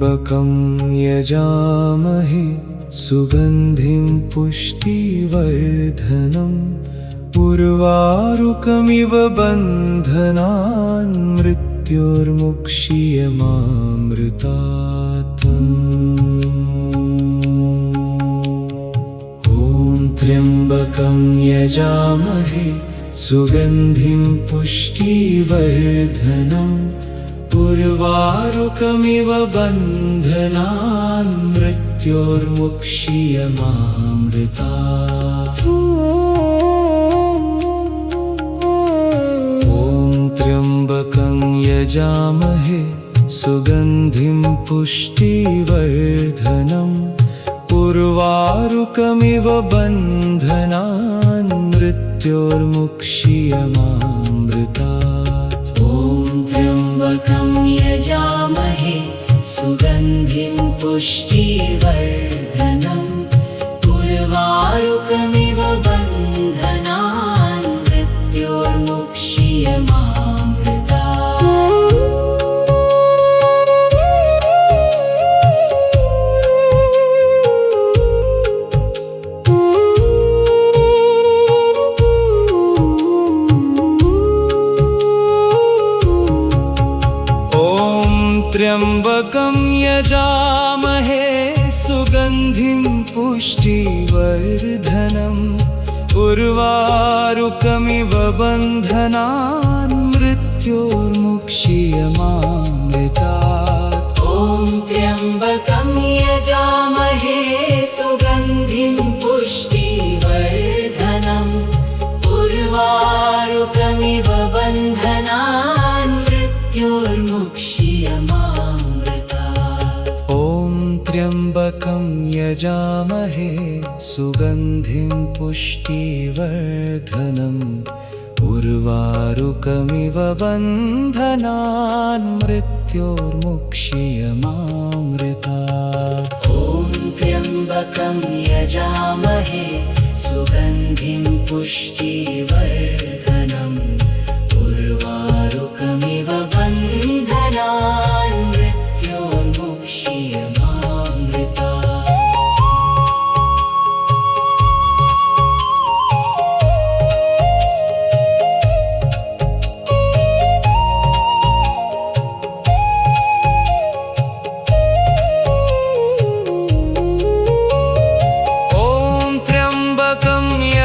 त्र्यम्बकं यजामहे सुगन्धिं पुष्टिवर्धनम् उर्वारुकमिव बन्धनान् मृत्योर्मुक्षीयमामृतात्। ॐ त्र्यम्बकं यजामहे सुगन्धिं पुष्टिवर्धनम् उर्वारुकमिव बन्धनान् मृत्योर्मुक्षीयमामृतात्। ॐ त्र्यम्बकं यजामहे सुगन्धिं पुष्टिवर्धनम् उर्वारुकमिव बन्धनान् मृत्योर्मुक्षीयमामृतात्। ॐ त्र्यम्बकं यजामहे सुगन्धिं पुष्टिवर्धनम् उर्वारुकमिव बन्धनान् मृत्योर्मुक्षीयमामृतात्। त्र्यम्बकं यजामहे सुगन्धिं पुष्टिवर्धनम् उर्वारुकमिव बन्धनान् मृत्योर्मुक्षीयमामृतात्। ॐ त्र्यम्बकं यजामहे सुगन्धिं पुष्टिवर्धनम् उर्वारुकमिव बन्धनान् मृत्योर्मुक्षीयमामृतात्। ॐ त्र्यम्बकं यजामहे सुगन्धिं पुष्टिवर्धनम् उर्वारुकमिव बन्धनान् मृत्योर्मुक्षीयमामृतात्। ॐ त्र्यम्बकं यजामहे सुगन्धिं पुष्टिवर्धनम् उर्वारुकमिव बन्धनान् मृत्योर्मुक्षीयमामृतात्।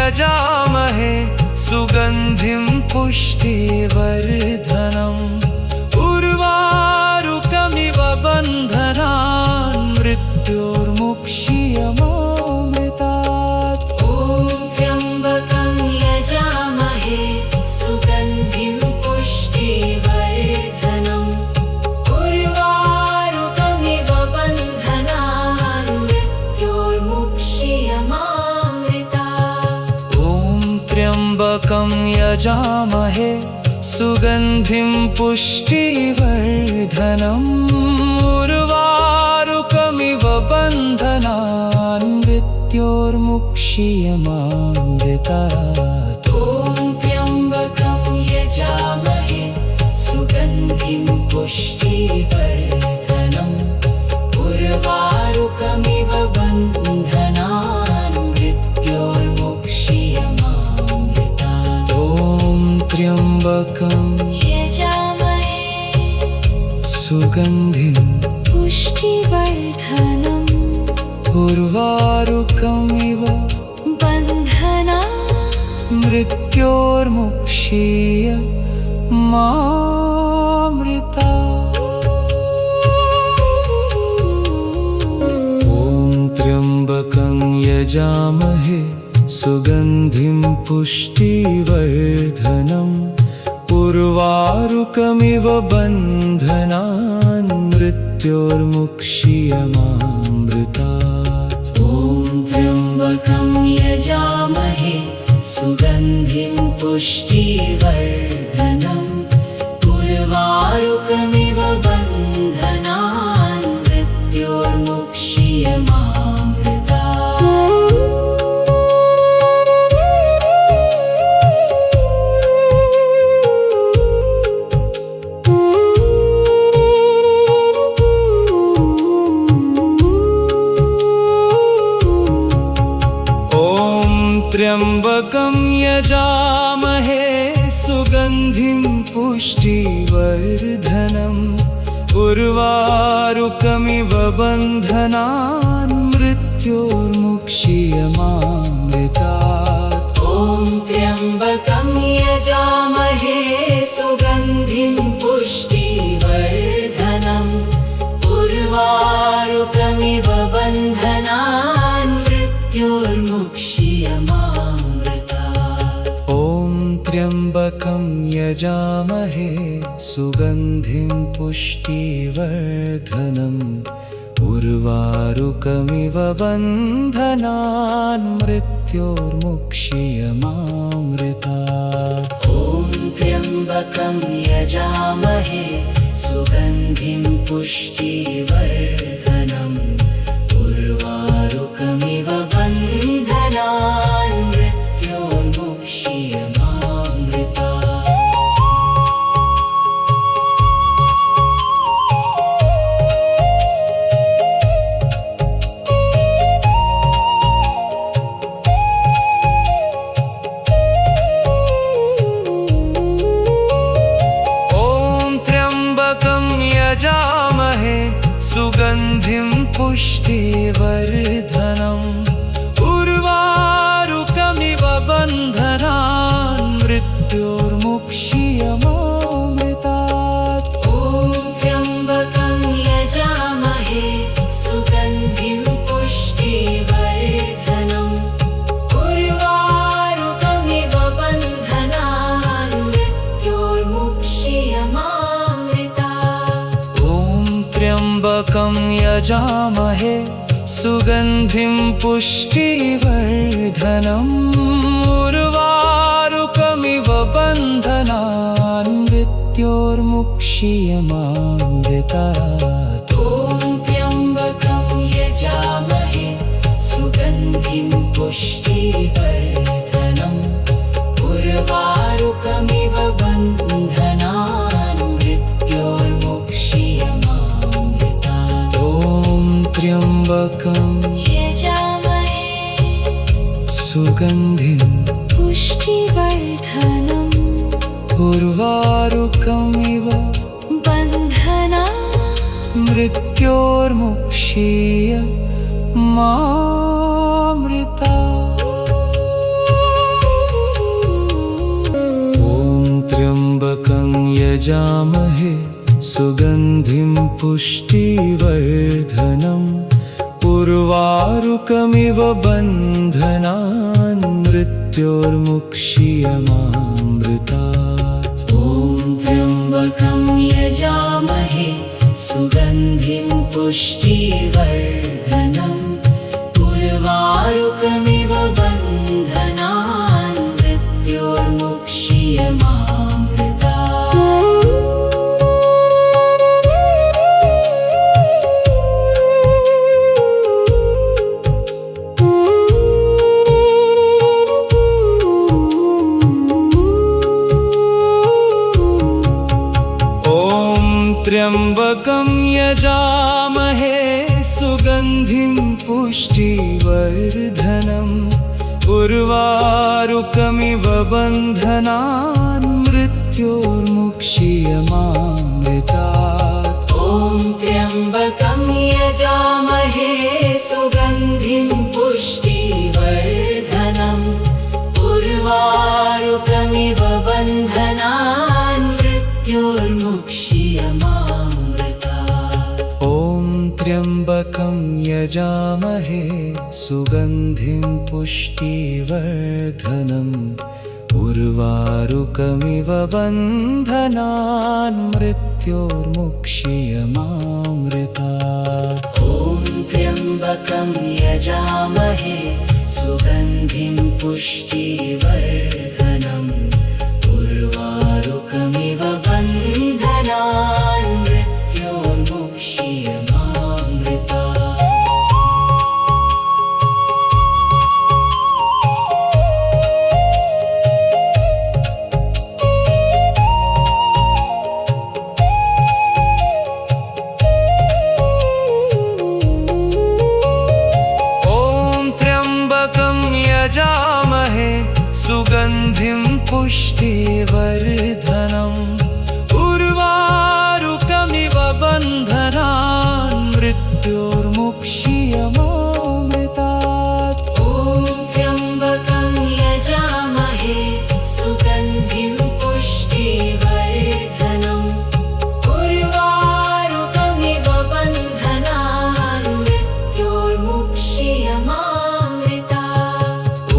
यजामहे सुगन्धिं पुष्टिवर्धनम् उर्वारुकमिव बन्धनान् मृत्योर्मुक्षीयमामृतात्। ॐ त्र्यम्बकं यजामहे सुगन्धिं पुष्टिवर्धनम् उर्वारुकमिव बन्धनान् मृत्योर्मुक्षीयमामृतात्। त्र्यम्बकं यजामहे सुगन्धिं पुष्टिवर्धनम् उर्वारुकमिव बन्धनान् मृत्योर्मुक्षीयमामृतात्। ॐ त्र्यम्बकं यजामहे सुगन्धिं पुष्टिवर्धनम् उर्वारुकमिव बन्धनान् मृत्योर्मुक्षीयमामृतात्। त्र्यम्बकं यजामहे सुगन्धिं पुष्टिवर्धनम् उर्वारुकमिव बन्धनान् मृत्योर्मुक्षीयमामृतात्। ॐ त्र्यम्बकं यजामहे सुगन्धिं पुष्टिवर्धनम् उर्वारुकमिव बन्धनान् मृत्योर्मुक्षीयमामृतात्। ॐ त्र्यम्बकं यजामहे सुगन्धिं पुष्टिवर्धनम् उर्वारुकमिव बन्धनान् मृत्योर्मुक्षीयमामृतात्। त्र्यम्बकं यजामहे सुगन्धिं पुष्टिवर्धनम् उर्वारुकमिव बन्धनान् मृत्योर्मुक्षीयमामृतात्। ॐ त्र्यम्बकं यजामहे सुगन्धिं पुष्टिवर्धनम् उर्वारुकमिव बन्धनान् मृत्योर्मुक्षीयमामृतात्। ॐ त्र्यम्बकं यजामहे सुगन्धिं पुष्टिवर्धनम् उर्वारुकमिव बन्धनान् मृत्योर्मुक्षीयमामृतात्। ॐ त्र्यम्बकं यजामहे सुगन्धिं पुष्टिवर्धनम् उर्वारुकमिव बन्धनान् मृत्योर्मुक्षीयमामृतात्। यजामहे सुगन्धिं पुष्टिवर्धनम् उर्वारुकमिव बन्धनान् मृत्योर्मुक्षीयमामृतात्। ॐ त्र्यम्बकं यजामहे सुगन्धिं पुष्टिवर्धनम् उर्वारुकमिव बन्धनान् मृत्योर्मुक्षीयमामृतात्। त्र्यम्बकं यजामहे सुगन्धिं पुष्टिवर्धनम् उर्वारुकमिव बन्धनान् मृत्योर्मुक्षीयमामृतात्। ॐ त्र्यम्बकं यजामहे सुगन्धिं पुष्टिवर्धनम् उर्वारुकमिव बन्धनान् मृत्योर्मुक्षीयमामृतात्। त्र्यम्बकं यजामहे सुगन्धिं पुष्टिवर्धनम् उर्वारुकमिव बन्धनान् मृत्योर्मुक्षीयमामृतात्। ॐ त्र्यम्बकं यजामहे सुगन्धिं पुष्टिवर्धनम् उर्वारुकमिव बन्धनान् मृत्योर्मुक्षीयमामृतात्। ॐ त्र्यम्बकं यजामहे सुगन्धिं पुष्टिवर्धनम् उर्वारुकमिव बन्धनान् मृत्योर्मुक्षीयमामृतात्। त्र्यम्बकं यजामहे सुगन्धिं पुष्टिवर्धनम् उर्वारुकमिव बन्धनान् मृत्योर्मुक्षीयमामृतात्। ॐ त्र्यम्बकं यजामहे सुगन्धिं पुष्टिवर्धनम् उर्वारुकमिव बन्धनान् मृत्योर्मुक्षीयमामृतात्। ॐ त्र्यम्बकं यजामहे सुगन्धिं पुष्टिवर्धनम् उर्वारुकमिव बन्धनान् मृत्योर्मुक्षीयमामृतात्। ॐ त्र्यम्बकं यजामहे सुगन्धिं पुष्टिवर्धनम् उर्वारुकमिव बन्धनान् मृत्योर्मुक्षीयमामृतात्। यजामहे सुगन्धिं पुष्टिवर्धनम् उर्वारुकमिव बन्धनान् मृत्योर्मुक्षीयमामृतात्। ॐ त्र्यम्बकं यजामहे सुगन्धिं पुष्टिवर्धनम् उर्वारुकमिव बन्धनान् मृत्योर्मुक्षीयमामृतात्। ॐ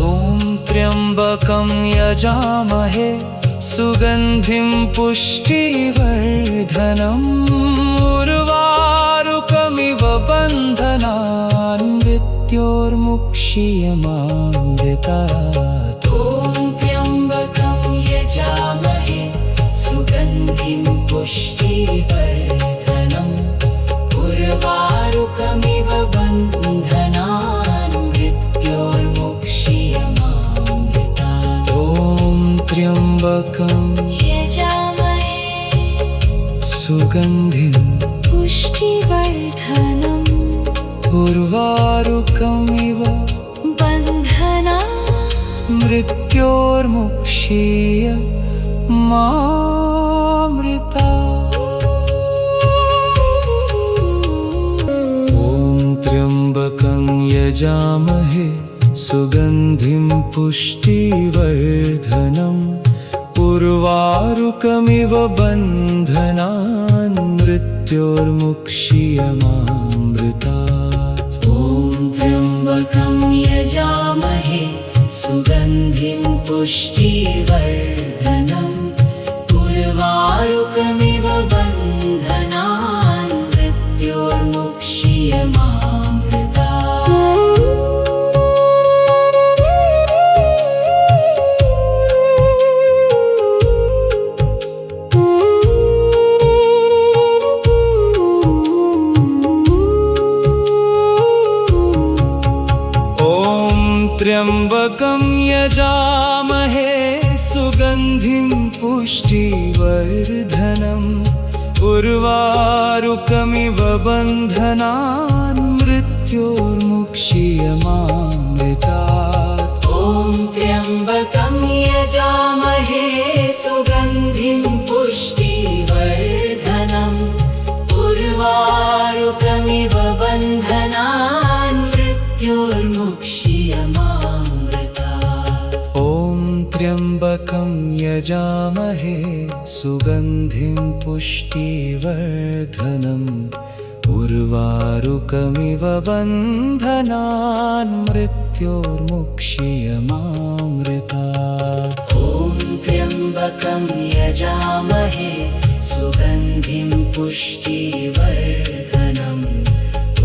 त्र्यम्बकं यजामहे सुगन्धिं पुष्टिवर्धनम् उर्वारुकमिव बन्धनान् मृत्योर्मुक्षीयमामृतात्। ॐ त्र्यम्बकं यजामहे सुगन्धिं पुष्टिवर्धनम् उर्वारुकमिव बन्धनान् मृत्योर्मुक्षीयमामृतात्। ॐ त्र्यम्बकं यजामहे सुगन्धिं पुष्टिवर्धनम् उर्वारुकमिव बन्धनान् मृत्योर्मुक्षीयमामृतात्। ॐ त्र्यम्बकं यजामहे सुगन्धिं पुष्टिवर्धनम् उर्वारुकमिव बन्धनान् मृत्योर्मुक्षीयमामृतात्। ॐ त्र्यम्बकं यजामहे सुगन्धिं पुष्टिवर्धनम् उर्वारुकमिव बन्धनान् मृत्योर्मुक्षीयमामृतात्। त्र्यम्बकं यजामहे सुगन्धिं पुष्टिवर्धनम् उर्वारुकमिव बन्धनान् मृत्योर्मुक्षीयमामृतात्। ॐ त्र्यम्बकं यजामहे सुगन्धिं पुष्टिवर्धनम् उर्वारुकमिव बन्धनान् मृत्योर्मुक्षीयमामृतात्। ॐ त्र्यम्बकं यजामहे सुगन्धिं पुष्टिवर्धनम् उर्वारुकमिव बन्धनान् मृत्योर्मुक्षीयमामृतात्। ॐ त्र्यम्बकं यजामहे सुगन्धिं पुष्टिवर्धनम्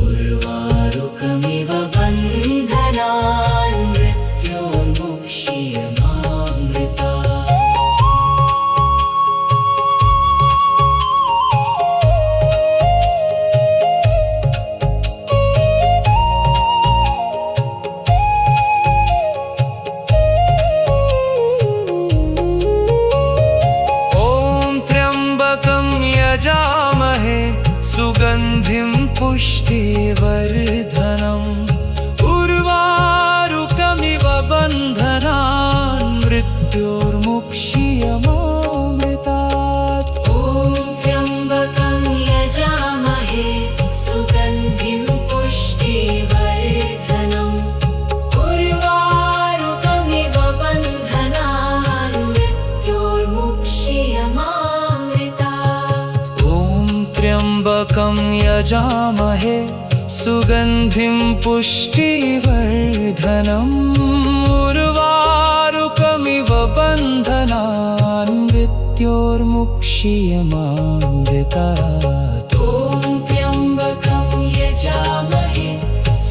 उर्वारुकमिव बन्धनान् मृत्योर्मुक्षीयमामृतात्। यजामहे सुगन्धिं पुष्टिवर्धनम् उर्वारुकमिव बन्धनान् मृत्योर्मुक्षीयमामृतात्। ॐ त्र्यम्बकं यजामहे सुगन्धिं पुष्टिवर्धनम् उर्वारुकमिव बन्धनान् मृत्योर्मुक्षीयमामृतात्। ॐ त्र्यम्बकं यजामहे सुगन्धिं पुष्टिवर्धनम् उर्वारुकमिव बन्धनान् मृत्योर्मुक्षीयमामृतात्। ॐ त्र्यम्बकं यजामहे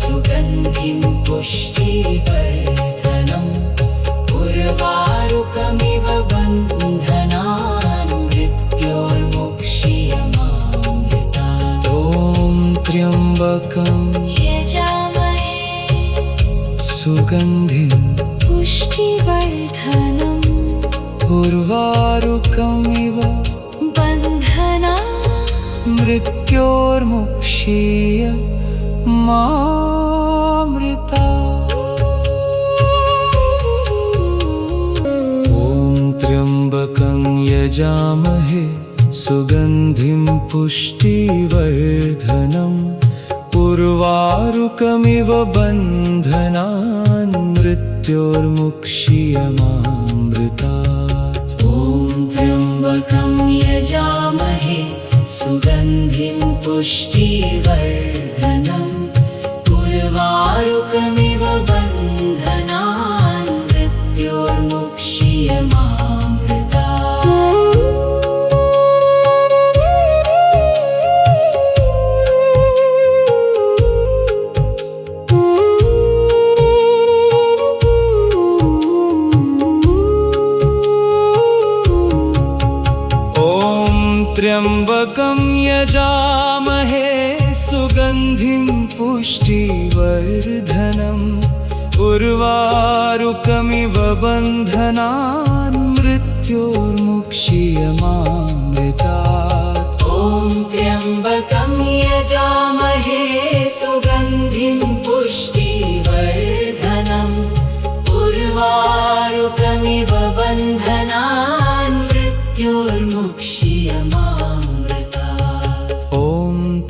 सुगन्धिं पुष्टिवर्धनम् उर्वारुकमिव बन्धनान् मृत्योर्मुक्षीयमामृतात्। ॐ त्र्यम्बकं यजामहे सुगन्धिं पुष्टिवर्धनम् उर्वारुकमिव बन्धनान् मृत्योर्मुक्षीयमामृतात्। यजामहे सुगन्धिं पुष्टिवर्धनम् उर्वारुकमिव बन्धनान् मृत्योर्मुक्ष्यमामृतात्। ॐ त्र्यम्बकं यजामहे सुगन्धिं पुष्टिवर्धनम् उर्वारुकमिव बन्धनान् मृत्योर्मुक्ष्यमामृतात्। त्र्यम्बकं यजामहे सुगन्धिं पुष्टिवर्धनम् उर्वारुकमिव बन्धनान् मृत्योर्मुक्ष्यमामृतात्। ॐ त्र्यम्बकं यजामहे सुगन्धिं पुष्टिवर्धनम् उर्वारुकमिव बन्धनान् मृत्योर्मुक्ष्यमामृतात्। ॐ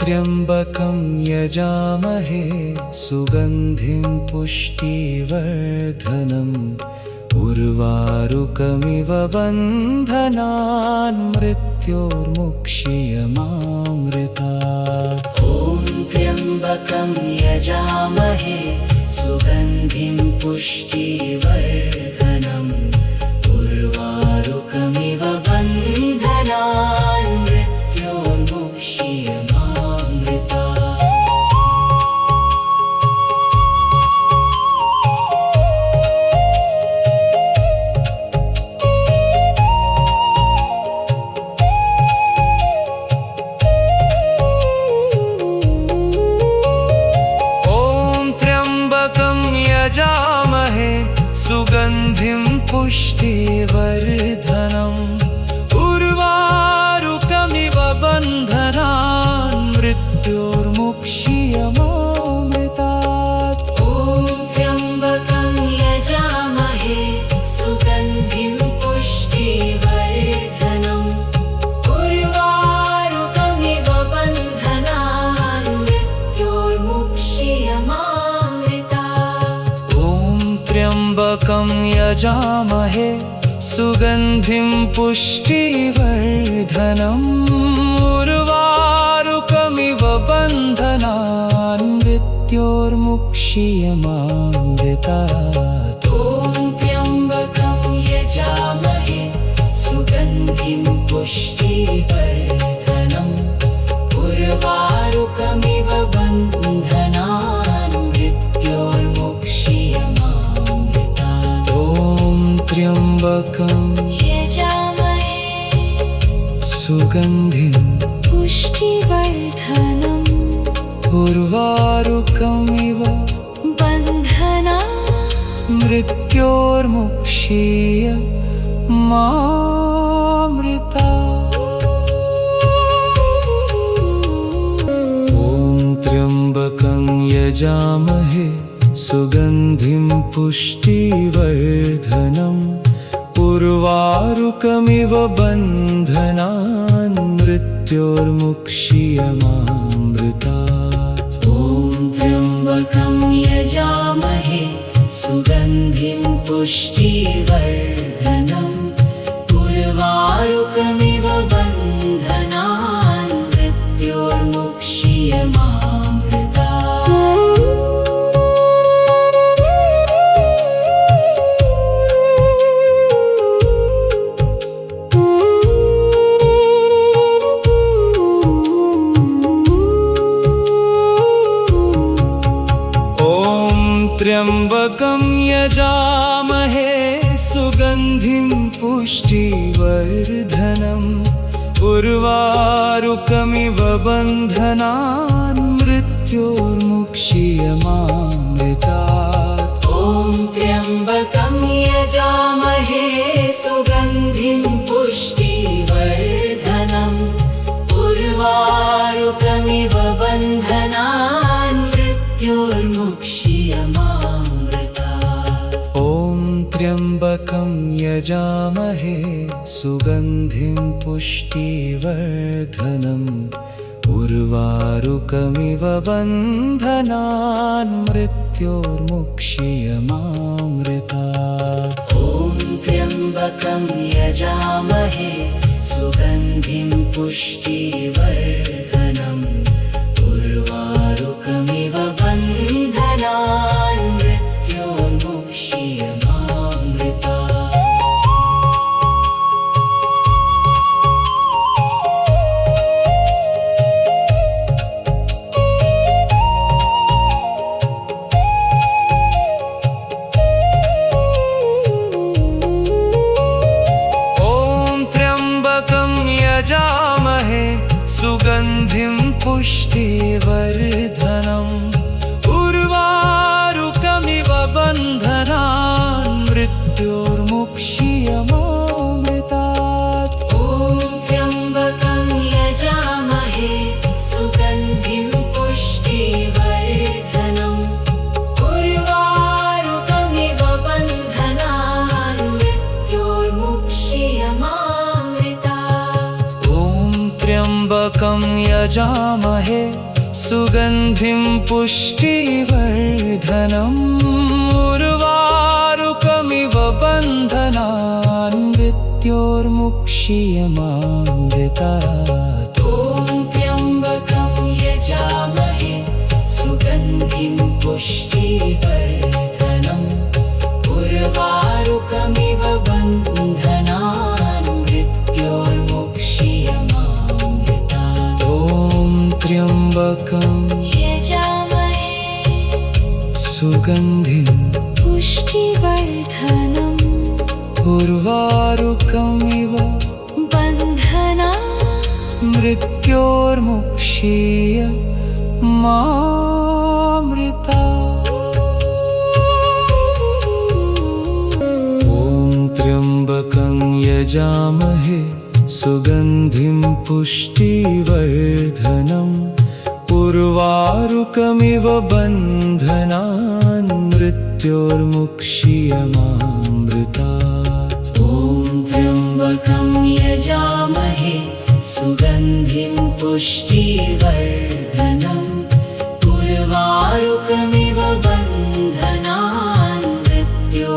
त्र्यम्बकं यजामहे सुगन्धिं पुष्टिवर्धनम् उर्वारुकमिव बन्धनान् मृत्योर्मुक्ष्यमामृतात्। ॐ त्र्यम्बकं यजामहे सुगन्धिं पुष्टिवर्धनम् उर्वारुकमिव बन्धनान् मृत्योर्मुक्ष्यमामृतात्। यजामहे सुगन्धिं पुष्टिवर्धनम् उर्वारुकमिव बन्धनान् मृत्योर्मुक्ष्यमामृतात्। ॐ त्र्यम्बकं यजामहे सुगन्धिं पुष्टिवर्धनम् उर्वारुकमिव बन्धनान् मृत्योर्मुक्ष्यमामृतात्। त्र्यम्बकं यजामहे सुगन्धिं पुष्टिवर्धनम् उर्वारुकमिव बन्धनान् मृत्योर्मुक्ष्यमामृतात्। ॐ त्र्यम्बकं यजामहे सुगन्धिं पुष्टिवर्धनम् उर्वारुकमिव बन्धनान् मृत्योर्मुक्ष्यमामृतात्। त्र्यम्बकं यजामहे सुगन्धिं पुष्टिवर्धनम् उर्वारुकमिव बन्धनान् मृत्योर्मुक्ष्यमामृतात्। ॐ त्र्यम्बकं यजामहे सुगन्धिं पुष्टिवर्धनम् उर्वारुकमिव बन्धनान् मृत्योर्मुक्ष्यमामृतात्। ॐ त्र्यम्बकं यजामहे सुगन्धिं पुष्टिवर्धनम् उर्वारुकमिव बन्धनान् मृत्योर्मुक्ष्यमामृतात्। त्र्यम्बकं यजामहे सुगन्धिं पुष्टिवर्धनम् उर्वारुकमिव बन्धनान् मृत्योर्मुक्ष्यमामृतात्। ॐ त्र्यम्बकं यजामहे सुगन्धिं पुष्टिवर्धनम् उर्वारुकमिव बन्धनान् मृत्योर्मुक्ष्यमामृतात्। ॐ त्र्यम्बकं यजामहे सुगन्धिं पुष्टिवर्धनम् उर्वारुकमिव बन्धनान् मृत्योर्मुक्षीयमामृतात्। ॐ त्र्यम्बकं यजामहे सुगन्धिं पुष्टिवर्धनम् उर्वारुकमिव बन्धनान् मृत्योर्मुक्षीयमामृतात्। यजामहे सुगन्धिं पुष्टिवर्धनम् उर्वारुकमिव बन्धनान् मृत्योर्मुक्षीयमामृतात्। ॐ त्र्यम्बकं यजामहे सुगन्धिं पुष्टिवर्धनम् उर्वारुकमिव बन्धनान् मृत्योर्मुक्षीयमामृतात्। त्र्यम्बकं यजामहे सुगन्धिं पुष्टिवर्धनम् उर्वारुकमिव बन्धनान् मृत्योर्मुक्षीयमामृतात्। ॐ त्र्यम्बकं यजामहे सुगन्धिं पुष्टिवर्धनम् उर्वारुकमिव बन्धनान् मृत्योर्मुक्षीयमामृतात्। त्र्यम्बकं यजामहे सुगन्धिं पुष्टिवर्धनम् उर्वारुकमिव बन्धनान् मृत्योर्मुक्षीयमामृतात्। ॐ त्र्यम्बकं यजामहे सुगन्धिं पुष्टिवर्धनम् उर्वारुकमिव बन्धनान् मृत्योर्मुक्षीयमामृतात्। ॐ त्र्यम्बकं यजामहे सुगन्धिं पुष्टिवर्धनम् उर्वारुकमिव बन्धनान् मृत्योर्मुक्षीयमामृतात्।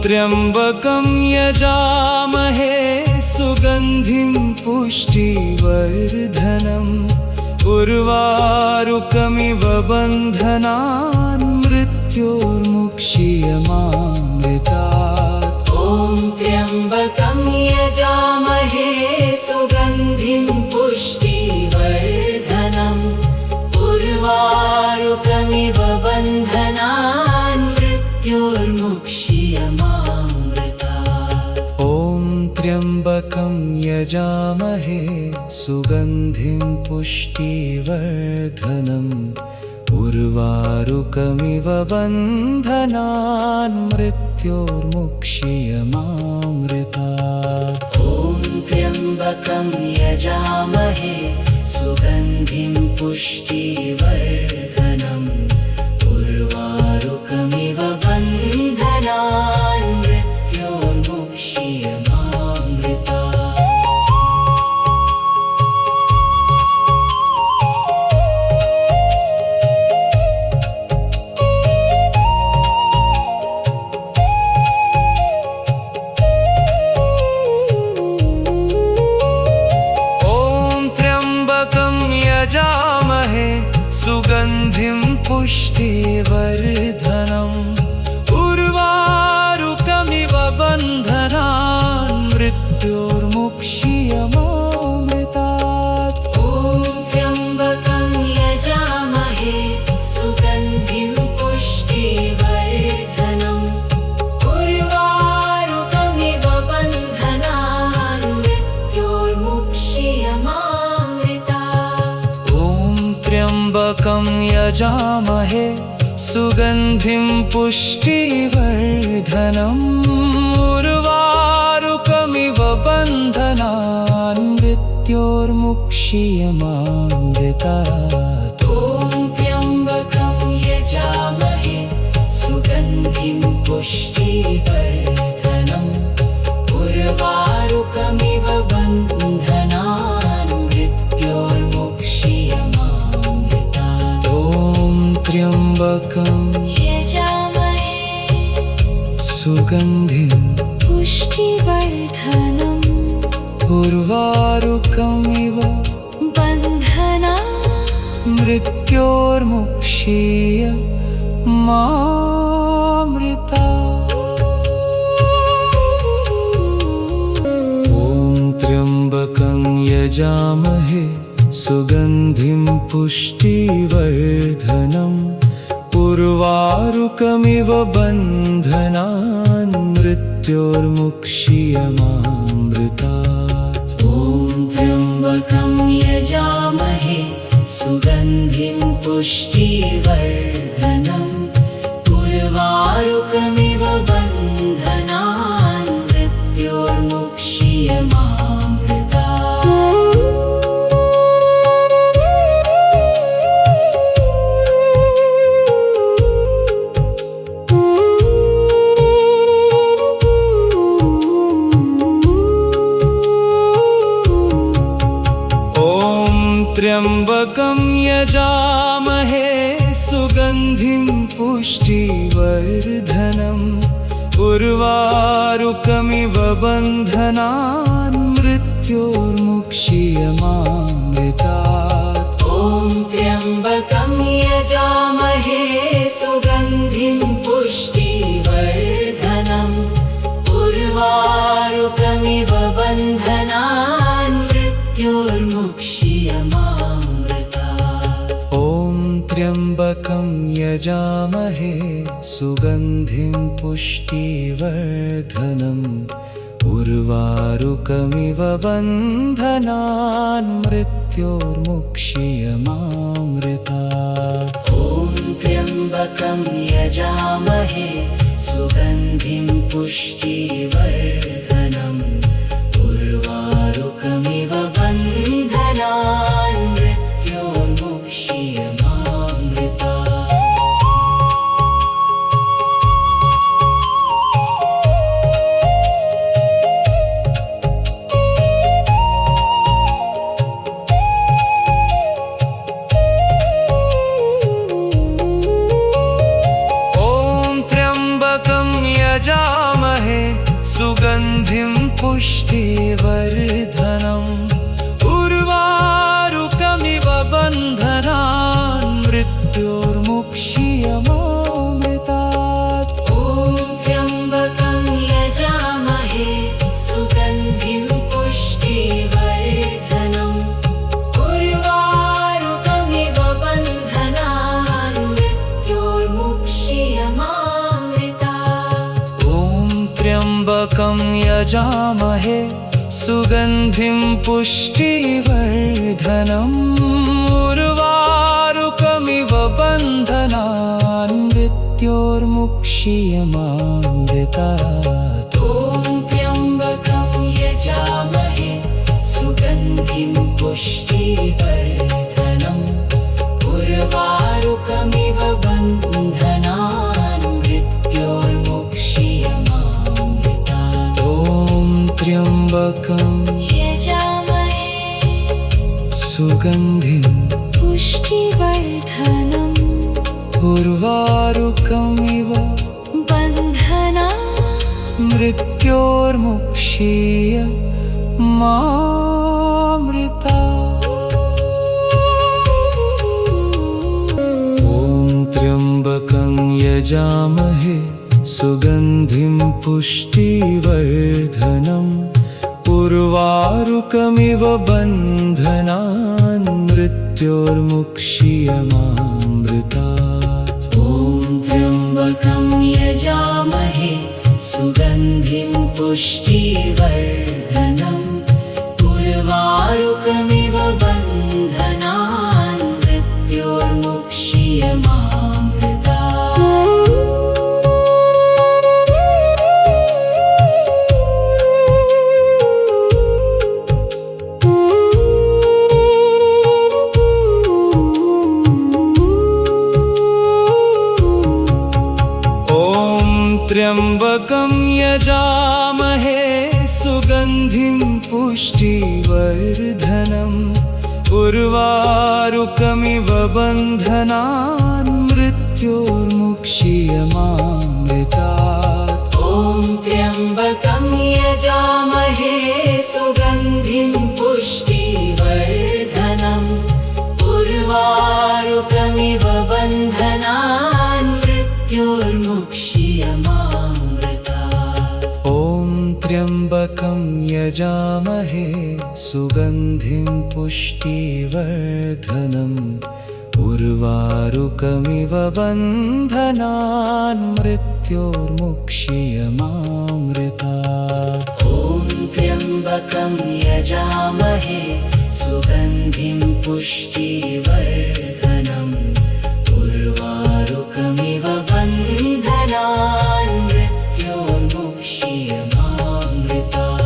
त्र्यम्बकं यजामहे सुगन्धिं पुष्टिवर्धनम् उर्वारुकमिव बन्धनान् मृत्योर्मुक्षीयमामृतात्। ॐ त्र्यम्बकं यजामहे सुगन्धिं पुष्टिवर्धनम् उर्वारुकमिव बन्धनान् मृत्योर्मुक्षीयमामृतात्। ॐ त्र्यम्बकं यजामहे सुगन्धिं पुष्टिवर्धनम् उर्वारुकमिव बन्धनान् मृत्योर्मुक्षीयमामृतात्। ॐ त्र्यम्बकं यजामहे सुगन्धिं पुष्टिवर्धनम् उर्वारुकमिव बन्धनान् मृत्योर्मुक्षीयमामृतात्। यजामहे सुगन्धिं पुष्टिवर्धनम् उर्वारुकमिव बन्धनान् मृत्योर्मुक्षीयमामृतात्। ॐ त्र्यम्बकं यजामहे सुगन्धिं पुष्टिवर्धनम् उर्वारुकमिव बन्धनान् मृत्योर्मुक्षीयमामृतात्। त्र्यम्बकं यजामहे सुगन्धिं पुष्टिवर्धनम् उर्वारुकमिव बन्धनान् मृत्योर्मुक्षीयमामृतात् ॐ त्र्यम्बकं यजामहे सुगन्धिं पुष्टिवर्धनम् उर्वारुकमिव बन्धनान् मृत्योर्मुक्षीयमामृतात् ॐ त्र्यम्बकं यजामहे सुगन्धिं पुष्टिवर्धनम् उर्वारुकमिव बन्धनान् मृत्योर्मुक्षीयमामृतात् ॐ त्र्यम्बकं यजामहे सुगन्धिं पुष्टिवर्धनम् उर्वारुकमिव बन्धनान् मृत्योर्मुक्षीयमामृतात् ॐ त्र्यम्बकं यजामहे सुगन्धिं पुष्टिवर्धनम् उर्वारुकमिव बन्धनान् मृत्योर्मुक्षीयमामृतात् त्र्यम्बकं यजामहे सुगन्धिं पुष्टिवर्धनम् उर्वारुकमिव बन्धनान् मृत्योर्मुक्षीयमामृतात् ॐ त्र्यम्बकं यजामहे सुगन्धिं पुष्टिवर्धनम् उर्वारुकमिव बन्धनान् मृत्योर्मुक्षीयमामृतात् ॐ त्र्यम्बकं यजामहे सुगन्धिं पुष्टिवर्धनम् उर्वारुकमिव बन्धनान् मृत्योर्मुक्षीयमामृतात् ॐ त्र्यम्बकं यजामहे सुगन्धिं पुष्टिवर्धनम् उर्वारुकमिव बन्धनान् मृत्योर्मुक्षीयमामृतात् यजामहे सुगन्धिं पुष्टिवर्धनम् उर्वारुकमिव बन्धनान् मृत्योर्मुक्षीयमामृतात् ॐ त्र्यम्बकं यजामहे सुगन्धिं पुष्टिवर्धनम् उर्वारुकमिव बन्धनान् मृत्योर्मुक्षीयमामृतात् ॐ त्र्यम्बकं यजामहे सुगन्धिं पुष्टिवर्धनम् उर्वारुकमिव बन्धनान् मृत्योर्मुक्षीयमामृतात् ॐ त्र्यम्बकं यजामहे सुगन्धिं पुष्टिवर्धनम् उर्वारुकमिव बन्धनान् मृत्योर्मुक्षीयमामृतात् ॐ त्र्यम्बकं यजामहे सुगन्धिं पुष्टिवर्धनम् उर्वारुकमिव बन्धनान् मृत्योर्मुक्षीयमामृतात् ॐ त्र्यम्बकं यजामहे सुगन्धिं पुष्टिवर्धनम् उर्वारुकमिव बन्धनान् मृत्योर्मुक्षीयमामृतात् ॐ त्र्यम्बकं यजामहे सुगन्धिं पुष्टिवर्धनम् उर्वारुकमिव बन्धनान् मृत्योर्मुक्षीयमामृतात् पुष्टिवर्धनम् उर्वारुकमिव बन्धनान् मृत्योर्मुक्षीयमामृतात्। ॐ त्र्यम्बकं यजामहे सुगन्धिं पुष्टिवर्धनम् उर्वारुकमिव बन्धनान् मृत्योर्मुक्षीयमामृतात्। ॐ त्र्यम्बकं यजामहे सुगन्धिं पुष्टिवर्धनम् उर्वारुकमिव बन्धनान् मृत्योर्मुक्षीयमामृतात्। ॐ त्र्यम्बकं यजामहे सुगन्धिं पुष्टिवर्धनम् उर्वारुकमिव बन्धनान् मृत्योर्मुक्षीयमामृतात्।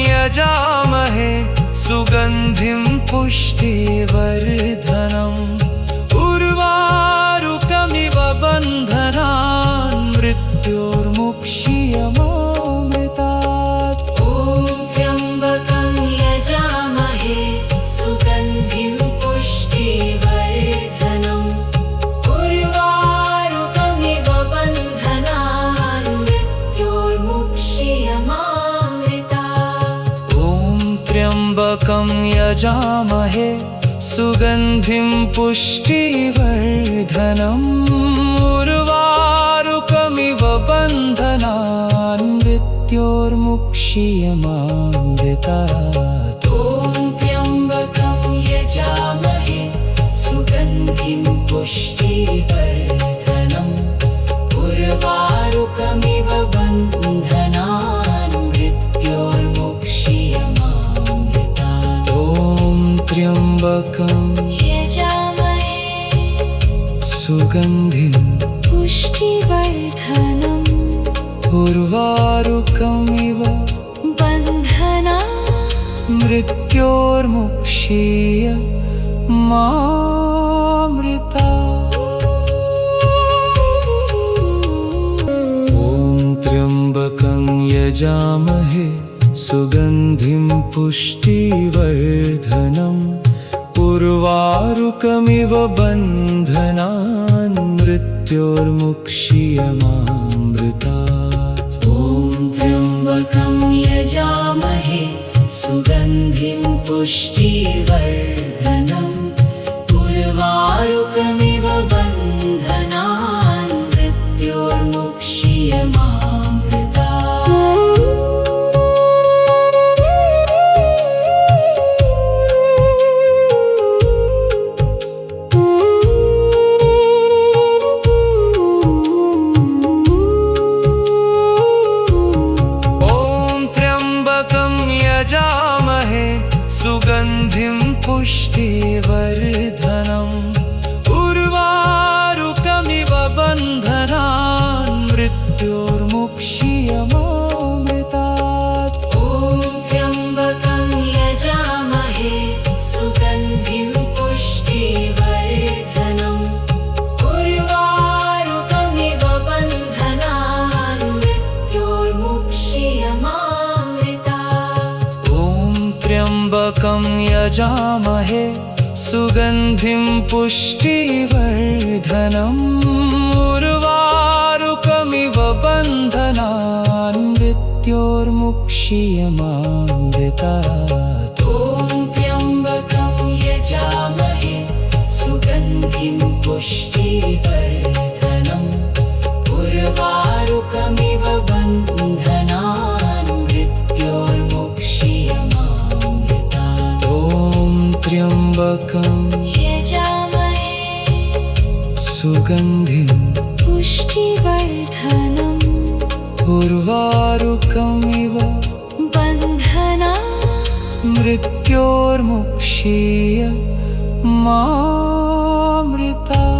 यजामहे सुगन्धिं पुष्टिवर्धनम् उर्वारुकमिव बन्धनान् मृत्योर्मुक्षीयमामृतात्। ॐ त्र्यम्बकं यजामहे सुगन्धिं पुष्टिवर्धनम् उर्वारुकमिव बन्धनान् मृत्योर्मुक्षीयमामृतात्। त्र्यम्बकं यजामहे सुगन्धिं पुष्टिवर्धनम् उर्वारुकमिव बन्धनान् मृत्योर्मुक्षीयमामृतात्। ॐ त्र्यम्बकं यजामहे सुगन्धिं पुष्टिवर्धनम् उर्वारुकमिव बन्धनान् मृत्योर्मुक्षीयमामृतात्। त्र्यम्बकं यजामहे सुगन्धिं पुष्टिवर्धनम् उर्वारुकमिव बन्धनान् मृत्योर्मुक्षीयमामृतात्। ॐ त्र्यम्बकं यजामहे सुगन्धिं पुष्टिवर्धनम् उर्वारुकमिव बन्धनान् मृत्योर्मुक्षीयमामृतात्। ॐ त्र्यम्बकं यजामहे सुगन्धिं पुष्टिवर्धनम् उर्वारुकमिव बन्धनान् मृत्योर्मुक्षीयमामृतात्। यजामहे सुगन्धिं पुष्टिवर्धनम् उर्वारुकमिव बन्धनान् मृत्योर्मुक्षीयमामृतात्। ॐ त्र्यम्बकं यजामहे सुगन्धिं पुष्टिवर्धनम् उर्वारुकमिव बन्धनान् मृत्योर्मुक्षीयमामृतात्। त्र्यम्बकं यजामहे सुगन्धिं पुष्टिवर्धनम् उर्वारुकमिव बन्धनान् मृत्योर्मुक्षीयमामृतात्। ॐ त्र्यम्बकं यजामहे सुगन्धिं पुष्टिवर्धनम् उर्वारुकमिव बन्धनान् मृत्योर्मुक्षीयमामृतात्। त्र्यम्बकं यजामहे सुगन्धिं पुष्टिवर्धनम् उर्वारुकमिव बन्धनान् मृत्योर्मुक्षीयमामृतात्।